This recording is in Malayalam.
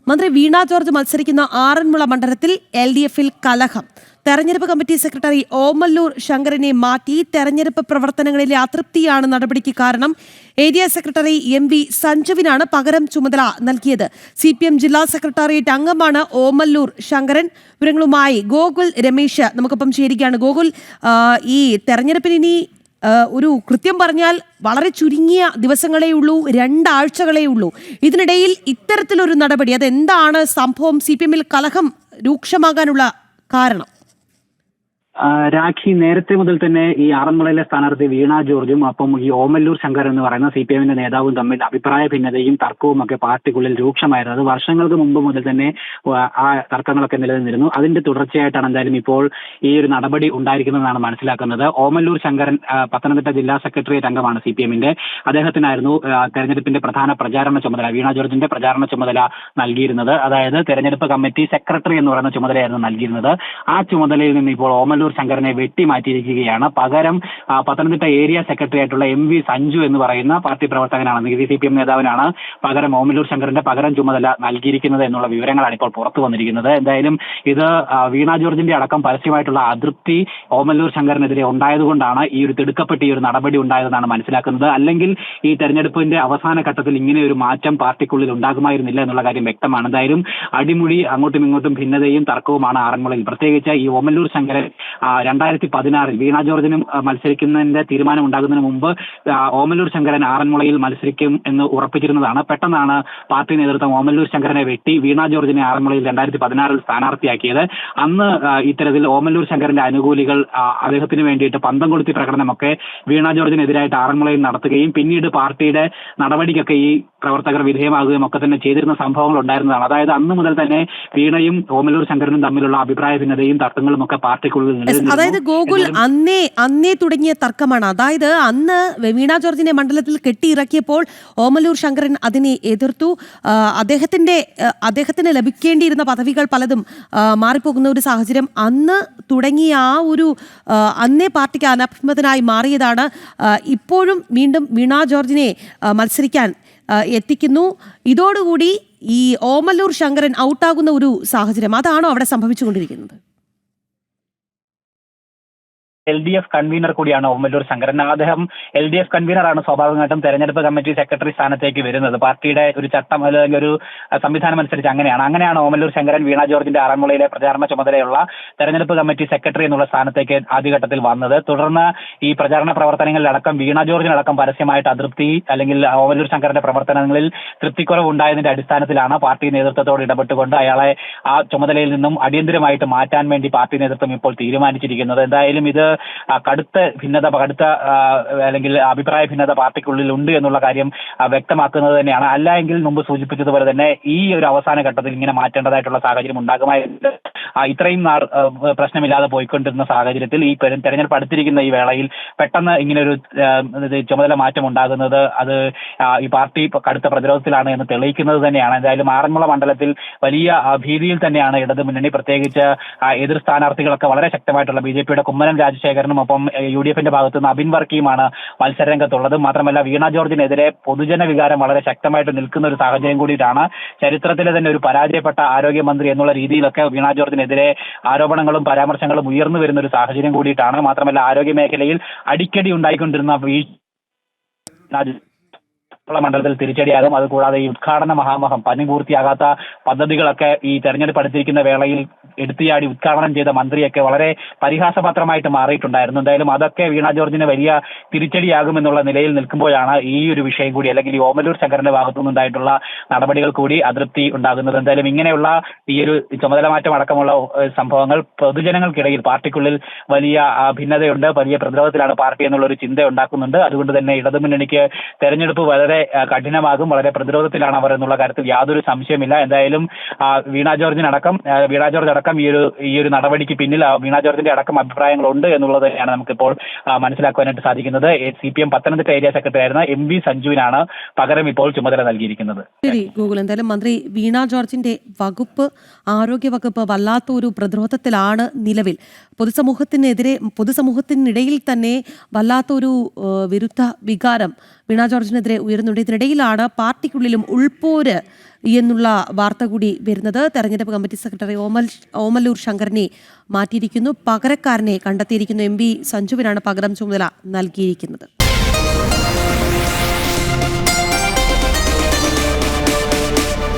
മന്ത്രി വീണ ജോർജ് മത്സരിക്കുന്ന ആറന്മുള മണ്ഡലത്തിൽ LDF-ൽ കലഹം. തെരഞ്ഞെടുപ്പ് കമ്മിറ്റി സെക്രട്ടറി ഓമല്ലൂർ ശങ്കരനെ മാറ്റി. തെരഞ്ഞെടുപ്പ് പ്രവർത്തനങ്ങളിലെ അതൃപ്തിയാണ് നടപടിക്ക് കാരണം. ഏരിയ സെക്രട്ടറി MV സഞ്ജുവിനാണ് പകരം ചുമതല നൽകിയത്. CPM ജില്ലാ സെക്രട്ടേറിയറ്റ് അംഗമാണ് ഓമല്ലൂർ ശങ്കരൻ. വിവരങ്ങളുമായി ഗോകുൽ രമേശ് നമുക്കൊപ്പം ചേരുകയാണ്. ഗോകുൽ, ഈ തെരഞ്ഞെടുപ്പിന് ഇനി ഒരു കൃത്യം പറഞ്ഞാൽ വളരെ ചുരുങ്ങിയ ദിവസങ്ങളേ ഉള്ളൂ, 2 ആഴ്ചകളേ ഉള്ളൂ. ഇതിനിടയിൽ ഇത്തരത്തിലൊരു നടപടി, അതെന്താണ് സംഭവം? CPM-ൽ കലഹം രൂക്ഷമാകാനുള്ള കാരണം? രാഖി, നേരത്തെ മുതൽ തന്നെ ഈ ആറന്മുളയിലെ സ്ഥാനാർത്ഥി വീണ ജോർജും ഒപ്പം ഈ ഓമല്ലൂർ ശങ്കർ എന്ന് പറയുന്ന CPM-ന്റെ നേതാവും തമ്മിൽ അഭിപ്രായ ഭിന്നതയും തർക്കവും ഒക്കെ പാർട്ടിക്കുള്ളിൽ രൂക്ഷമായിരുന്നു. അത് വർഷങ്ങൾക്ക് മുമ്പ് മുതൽ തന്നെ ആ തർക്കങ്ങളൊക്കെ നിലനിന്നിരുന്നു. അതിന്റെ തുടർച്ചയായിട്ടാണ് എന്തായാലും ഇപ്പോൾ ഈ ഒരു നടപടി ഉണ്ടായിരിക്കുന്നതെന്നാണ് മനസ്സിലാക്കുന്നത്. ഓമല്ലൂർ ശങ്കരൻ പത്തനംതിട്ട ജില്ലാ സെക്രട്ടേറിയറ്റ് അംഗമാണ് CPM-ന്റെ. അദ്ദേഹത്തിനായിരുന്നു തെരഞ്ഞെടുപ്പിന്റെ പ്രധാന പ്രചാരണ ചുമതല, വീണ ജോർജിന്റെ പ്രചാരണ ചുമതല നൽകിയിരുന്നത്. അതായത് തെരഞ്ഞെടുപ്പ് കമ്മിറ്റി സെക്രട്ടറി എന്ന് പറയുന്ന ചുമതലയായിരുന്നു നൽകിയിരുന്നത്. ആ ചുമതലയിൽ നിന്ന് ഇപ്പോൾ ഓമല്ലൂർ ശങ്കരനെ വെട്ടിമാറ്റിയിരിക്കുകയാണ്. പകരം പത്തനംതിട്ട ഏരിയ സെക്രട്ടറി ആയിട്ടുള്ള MV സഞ്ജു എന്ന് പറയുന്ന പാർട്ടി പ്രവർത്തകനാണ്, CPM നേതാവിനാണ് പകരം ഓമല്ലൂർ ശങ്കരന്റെ പകരം ചുമതല നൽകിയിരിക്കുന്നത് എന്നുള്ള വിവരങ്ങളാണ് ഇപ്പോൾ പുറത്തു വന്നിരിക്കുന്നത്. എന്തായാലും ഇത് വീണ ജോർജിന്റെ അടക്കം പരസ്യമായിട്ടുള്ള അതൃപ്തി ഓമല്ലൂർ ശങ്കരനെതിരെ ഉണ്ടായതുകൊണ്ടാണ് ഈ ഒരു തിടുക്കപ്പെട്ട് ഈ ഒരു നടപടി ഉണ്ടായതെന്നാണ് മനസ്സിലാക്കുന്നത്. അല്ലെങ്കിൽ ഈ തെരഞ്ഞെടുപ്പിന്റെ അവസാന ഘട്ടത്തിൽ ഇങ്ങനെ ഒരു മാറ്റം പാർട്ടിക്കുള്ളിൽ ഉണ്ടാകുമായിരുന്നില്ല എന്നുള്ള കാര്യം വ്യക്തമാണ്. എന്തായാലും അടിമുടി അങ്ങോട്ടും ഇങ്ങോട്ടും ഭിന്നതയും തർക്കവുമാണ് ആറന്മുളയിൽ. പ്രത്യേകിച്ച് ഈ ഓമല്ലൂർ ശങ്കരൻ 2016 വീണ ജോർജിനും മത്സരിക്കുന്നതിന്റെ തീരുമാനം ഉണ്ടാകുന്നതിന് മുമ്പ് ഓമല്ലൂർ ശങ്കരൻ ആറന്മുളയിൽ മത്സരിക്കും എന്ന് ഉറപ്പിച്ചിരുന്നതാണ്. പെട്ടെന്നാണ് പാർട്ടി നേതൃത്വം ഓമല്ലൂർ ശങ്കരനെ വെട്ടി വീണ ജോർജിനെ ആറന്മുളയിൽ 2016 സ്ഥാനാർത്ഥിയാക്കിയത്. അന്ന് ഇത്തരത്തിൽ ഓമല്ലൂർ ശങ്കരന്റെ അനുകൂലികൾ അദ്ദേഹത്തിന് വേണ്ടിയിട്ട് പന്തം കൊളുത്തി പ്രകടനമൊക്കെ വീണ ജോർജിനെതിരായിട്ട് ആറന്മുളയിൽ നടത്തുകയും പിന്നീട് പാർട്ടിയുടെ നടപടിക്കൊക്കെ ഈ പ്രവർത്തകർ വിധേയമാകുകയും ഒക്കെ തന്നെ ചെയ്തിരുന്ന സംഭവങ്ങൾ ഉണ്ടായിരുന്നതാണ്. അതായത് അന്ന് മുതൽ തന്നെ വീണയും ഓമല്ലൂർ ശങ്കരനും തമ്മിലുള്ള അഭിപ്രായ ഭിന്നതയും തർക്കങ്ങളും ഒക്കെ പാർട്ടിക്കുള്ളിൽ. അതായത് ഗോകുൽ, അന്നേ തുടങ്ങിയ തർക്കമാണ്. അതായത് അന്ന് വീണ ജോർജിനെ മണ്ഡലത്തിൽ കെട്ടിയിറക്കിയപ്പോൾ ഓമല്ലൂർ ശങ്കരൻ അതിനെ എതിർത്തു. അദ്ദേഹത്തിന് ലഭിക്കേണ്ടിയിരുന്ന പദവികൾ പലതും മാറിപ്പോകുന്ന ഒരു സാഹചര്യം അന്ന് തുടങ്ങിയ അന്നേ പാർട്ടിക്ക് അനഭിമതനായി മാറിയതാണ്. ഇപ്പോഴും വീണ്ടും വീണ ജോർജിനെ മത്സരിക്കാൻ എത്തിക്കുന്നു. ഇതോടുകൂടി ഈ ഓമല്ലൂർ ശങ്കരൻ ഔട്ടാകുന്ന ഒരു സാഹചര്യം അതാണോ അവിടെ സംഭവിച്ചുകൊണ്ടിരിക്കുന്നത്? LDF കൺവീനർ കൂടിയാണ് ഓമല്ലൂർ ശങ്കരൻ. അദ്ദേഹം LDF കൺവീനറാണ് സ്വാഭാവികമായിട്ടും തെരഞ്ഞെടുപ്പ് കമ്മിറ്റി സെക്രട്ടറി സ്ഥാനത്തേക്ക് വരുന്നത്. പാർട്ടിയുടെ ഒരു ചട്ടം അല്ലെങ്കിൽ ഒരു സംവിധാനം അനുസരിച്ച് അങ്ങനെയാണ് ഓമല്ലൂർ ശങ്കരൻ വീണ ജോർജിന്റെ ആറന്മുളയിലെ പ്രചാരണ ചുമതലയുള്ള തെരഞ്ഞെടുപ്പ് കമ്മിറ്റി സെക്രട്ടറി എന്നുള്ള സ്ഥാനത്തേക്ക് ആദ്യഘട്ടത്തിൽ വന്നത്. തുടർന്ന് ഈ പ്രചാരണ പ്രവർത്തനങ്ങളിലടക്കം വീണ ജോർജിനടക്കം പരസ്യമായിട്ട് അതൃപ്തി അല്ലെങ്കിൽ ഓമല്ലൂർ ശങ്കരന്റെ പ്രവർത്തനങ്ങളിൽ തൃപ്തിക്കുറവ് ഉണ്ടായതിന്റെ അടിസ്ഥാനത്തിലാണ് പാർട്ടി നേതൃത്വത്തോട് ഇടപെട്ടുകൊണ്ട് അയാളെ ആ ചുമതലയിൽ നിന്നും അടിയന്തരമായിട്ട് മാറ്റാൻ വേണ്ടി പാർട്ടി നേതൃത്വം ഇപ്പോൾ തീരുമാനിച്ചിരിക്കുന്നത്. എന്തായാലും ഇത് കടുത്ത അല്ലെങ്കിൽ അഭിപ്രായ ഭിന്നത പാർട്ടിക്കുള്ളിൽ ഉണ്ട് എന്നുള്ള കാര്യം വ്യക്തമാക്കുന്നത് തന്നെയാണ്. അല്ല എങ്കിൽ മുമ്പ് സൂചിപ്പിച്ചതുപോലെ തന്നെ ഈ ഒരു അവസാന ഘട്ടത്തിൽ ഇങ്ങനെ മാറ്റേണ്ടതായിട്ടുള്ള സാഹചര്യം ഉണ്ടാകുമായിരുന്നു. ഇത്രയും പ്രശ്നമില്ലാതെ പോയിക്കൊണ്ടിരുന്ന സാഹചര്യത്തിൽ ഈ തെരഞ്ഞെടുപ്പ് അടുത്തിരിക്കുന്ന ഈ വേളയിൽ പെട്ടെന്ന് ഇങ്ങനെ ഒരു ചുമതല മാറ്റം ഉണ്ടാകുന്നത് അത് ഈ പാർട്ടി കടുത്ത പ്രതിരോധത്തിലാണ് എന്ന് തെളിയിക്കുന്നത് തന്നെയാണ്. എന്തായാലും ആറന്മുള മണ്ഡലത്തിൽ വലിയ ഭീതിയിൽ തന്നെയാണ് ഇടതുമുന്നണി. പ്രത്യേകിച്ച് എതിർ സ്ഥാനാർത്ഥികളൊക്കെ വളരെ ശക്തമായിട്ടുള്ള BJP-യുടെ കുമ്മനം രാജശേഖരനും ഒപ്പം UDF-ന്റെ ഭാഗത്തു നിന്ന് അബിൻ വർക്കിയുമാണ് മത്സരരംഗത്തുള്ളത്. മാത്രമല്ല വീണ ജോർജിനെതിരെ പൊതുജന വികാരം വളരെ ശക്തമായിട്ട് നിൽക്കുന്ന ഒരു സാഹചര്യം കൂടിയിട്ടാണ്. ചരിത്രത്തിലെ തന്നെ ഒരു പരാജയപ്പെട്ട ആരോഗ്യമന്ത്രി എന്നുള്ള രീതിയിലൊക്കെ വീണ ജോർജിനെതിരെ ആരോപണങ്ങളും പരാമർശങ്ങളും ഉയർന്നു വരുന്ന ഒരു സാഹചര്യം കൂടിയിട്ടാണ്. മാത്രമല്ല ആരോഗ്യ മേഖലയിൽ അടിക്കടി ഉണ്ടായിക്കൊണ്ടിരുന്ന മണ്ഡലത്തിൽ തിരിച്ചടിയാകും. അതുകൂടാതെ ഈ ഉദ്ഘാടന മഹാമഹം പണിപൂർത്തിയാകാത്ത പദ്ധതികളൊക്കെ ഈ തെരഞ്ഞെടുപ്പ് അടുത്തിരിക്കുന്ന വേളയിൽ എടുത്തിയാടി ഉദ്ഘാടനം ചെയ്ത മന്ത്രിയൊക്കെ വളരെ പരിഹാസപാത്രമായിട്ട് മാറിയിട്ടുണ്ടായിരുന്നു. എന്തായാലും അതൊക്കെ വീണ ജോർജിന് വലിയ തിരിച്ചടിയാകുമെന്നുള്ള നിലയിൽ നിൽക്കുമ്പോഴാണ് ഈ ഒരു വിഷയം കൂടി അല്ലെങ്കിൽ ഈ ഓമല്ലൂർ ശങ്കരന്റെ ഭാഗത്തു നിന്നുണ്ടായിട്ടുള്ള നടപടികൾ കൂടി അതൃപ്തി ഉണ്ടാകുന്നത്. എന്തായാലും ഇങ്ങനെയുള്ള ഈ ഒരു ചുമതല മാറ്റം അടക്കമുള്ള സംഭവങ്ങൾ പൊതുജനങ്ങൾക്കിടയിൽ പാർട്ടിക്കുള്ളിൽ വലിയ ഭിന്നതയുണ്ട്, വലിയ പ്രതിരോധത്തിലാണ് പാർട്ടി എന്നുള്ള ഒരു ചിന്ത ഉണ്ടാക്കുന്നുണ്ട്. അതുകൊണ്ട് തന്നെ ഇടതുമുന്നണിക്ക് തെരഞ്ഞെടുപ്പ് വളരെ കഠിനമാകും, വളരെ പ്രതിരോധത്തിലാണ് അവർ എന്നുള്ള കാര്യത്തിൽ യാതൊരു സംശയമില്ല. എന്തായാലും വീണ ജോർജ് അടക്കം ഈ ഒരു നടപടിക്ക് പിന്നിൽ വീണ ജോർജിന്റെ അടക്കം അഭിപ്രായങ്ങളുണ്ട് എന്നുള്ളത് തന്നെയാണ് നമുക്കിപ്പോൾ മനസ്സിലാക്കുവാനായിട്ട് സാധിക്കുന്നത്. CPM പത്തനംതിട്ട ഏരിയ സെക്രട്ടറി ആയിരുന്ന MV സഞ്ജുവിനാണ് പകരം ഇപ്പോൾ ചുമതല നൽകിയിരിക്കുന്നത്. ശരി ഗൂഗിൾ, എന്തായാലും മന്ത്രി വീണ ജോർജിന്റെ ആരോഗ്യ വകുപ്പ് വല്ലാത്ത ഒരു പ്രതിരോധത്തിലാണ് നിലവിൽ. പൊതുസമൂഹത്തിനിടയിൽ തന്നെ വല്ലാത്തൊരു വിരുദ്ധ വികാരം വീണ ജോർജിനെതിരെ ഉയരുന്നുണ്ട്. ഇതിനിടയിലാണ് പാർട്ടിക്കുള്ളിലും ഉൾപോര് എന്നുള്ള വാർത്ത കൂടി വരുന്നത്. തെരഞ്ഞെടുപ്പ് കമ്മിറ്റി സെക്രട്ടറി ഓമല്ലൂർ ശങ്കരനെ മാറ്റിയിരിക്കുന്നു. പകരക്കാരനെ കണ്ടെത്തിയിരിക്കുന്നു. MP സഞ്ജുവിനാണ് പകരം ചുമതല നൽകിയിരിക്കുന്നത്.